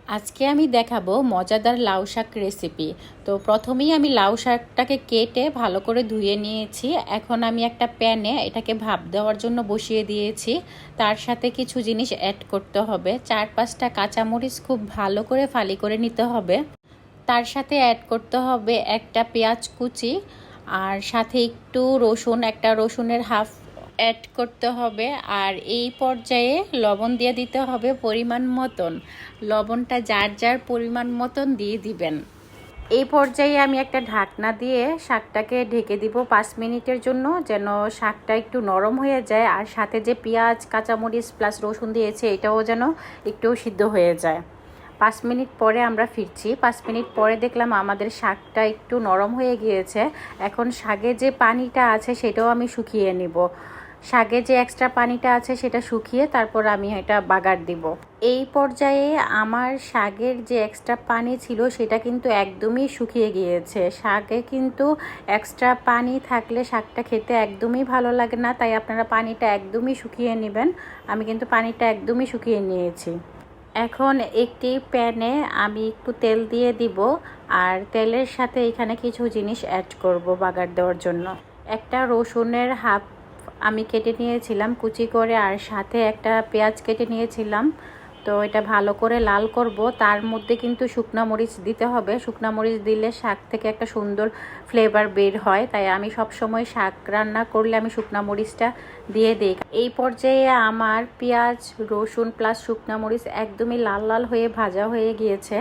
আজকে আমি দেখাবো মজাদার লাউ শাক রেসিপি। তো প্রথমেই আমি লাউ শাকটাকে কেটে ভালো করে ধুয়ে নিয়েছি। এখন আমি একটা প্যানে এটাকে ভাপ দেওয়ার জন্য বসিয়ে দিয়েছি। তার সাথে কিছু জিনিস অ্যাড করতে হবে। 4-5টা কাঁচামরিচ খুব ভালো করে ফালি করে নিতে হবে। তার সাথে অ্যাড করতে হবে একটা পেঁয়াজ কুচি, আর সাথে একটু রসুন, একটা রসুনের হাফ অ্যাড করতে হবে। আর এই পর্যায়ে লবণ দিয়ে দিতে হবে পরিমাণ মতন। লবণটা যার যার পরিমাণ মতন দিয়ে দিবেন। এই পর্যায়ে আমি একটা ঢাকনা দিয়ে শাকটাকে ঢেকে দিব 5 মিনিটের জন্য, যেন শাকটা একটু নরম হয়ে যায়। আর সাথে যে পেঁয়াজ, কাঁচামরিচ প্লাস রসুন দিয়েছে এটাও যেন একটু সিদ্ধ হয়ে যায়। 5 মিনিট পরে আমরা ফিরছি। 5 মিনিট পরে দেখলাম আমাদের শাকটা একটু নরম হয়ে গিয়েছে। এখন শাকে যে পানিটা আছে সেটাও আমি শুকিয়ে নিব। শাকে যে এক্সট্রা পানিটা আছে সেটা শুকিয়ে তারপর আমি এটা বাগার দিব। এই পর্যায়ে আমার শাকের যে এক্সট্রা পানি ছিল সেটা কিন্তু একদমই শুকিয়ে গিয়েছে। শাকে কিন্তু এক্সট্রা পানি থাকলে শাকটা খেতে একদমই ভালো লাগে না, তাই আপনারা পানিটা একদমই শুকিয়ে নেবেন। আমি কিন্তু পানিটা একদমই শুকিয়ে নিয়েছি। এখন একটি প্যানে আমি একটু তেল দিয়ে দিব, আর তেলের সাথে এখানে কিছু জিনিস অ্যাড করব বাগার দেওয়ার জন্য। একটা রসুনের হাফ আমি কেটে নিয়েছিলাম কুচি করে, আর সাথে একটা পেঁয়াজ কেটে নিয়েছিলাম। তো এটা ভালো করে লাল করব। তার মধ্যে কিন্তু শুকনো মরিচ দিতে হবে। শুকনো মরিচ দিলে শাক থেকে একটা সুন্দর ফ্লেভার বের হয়, তাই আমি সব সময় শাক রান্না করলে আমি শুকনো মরিচটা দিয়ে দিই। এই পর্যায়ে আমার পেঁয়াজ, রসুন প্লাস শুকনো মরিচ একদমই লাল লাল হয়ে ভাজা হয়ে গিয়েছে।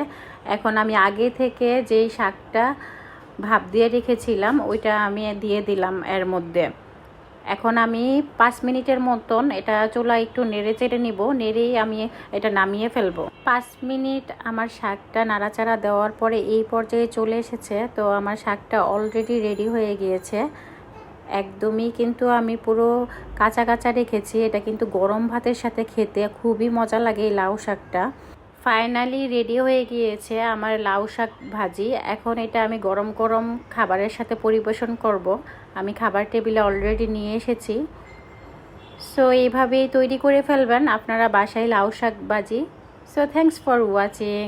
এখন আমি আগে থেকে যেই শাকটা ভাপ দিয়ে রেখেছিলাম ওইটা আমি দিয়ে দিলাম এর মধ্যে। এখন আমি 5 মিনিটের মতন এটা চুলা একটু নেড়ে চেড়ে নিব, নেড়েই আমি এটা নামিয়ে ফেলবো। 5 মিনিট আমার শাকটা নাড়াচাড়া দেওয়ার পরে এই পর্যায়ে চলে এসেছে। তো আমার শাকটা অলরেডি রেডি হয়ে গিয়েছে। একদমই কিন্তু আমি পুরো কাঁচা কাঁচা রেখেছি। এটা কিন্তু গরম ভাতের সাথে খেতে খুবই মজা লাগে এই লাউ শাকটা। ফাইনালি রেডি হয়ে গিয়েছে আমার লাউ শাক ভাজি। এখন এটা আমি গরম গরম খাবারের সাথে পরিবেশন করব। আমি খাবার টেবিলে অলরেডি নিয়ে এসেছি। সো এইভাবেই তৈরি করে ফেলবেন আপনারা বাসায় লাউ শাক ভাজি। So thanks for watching.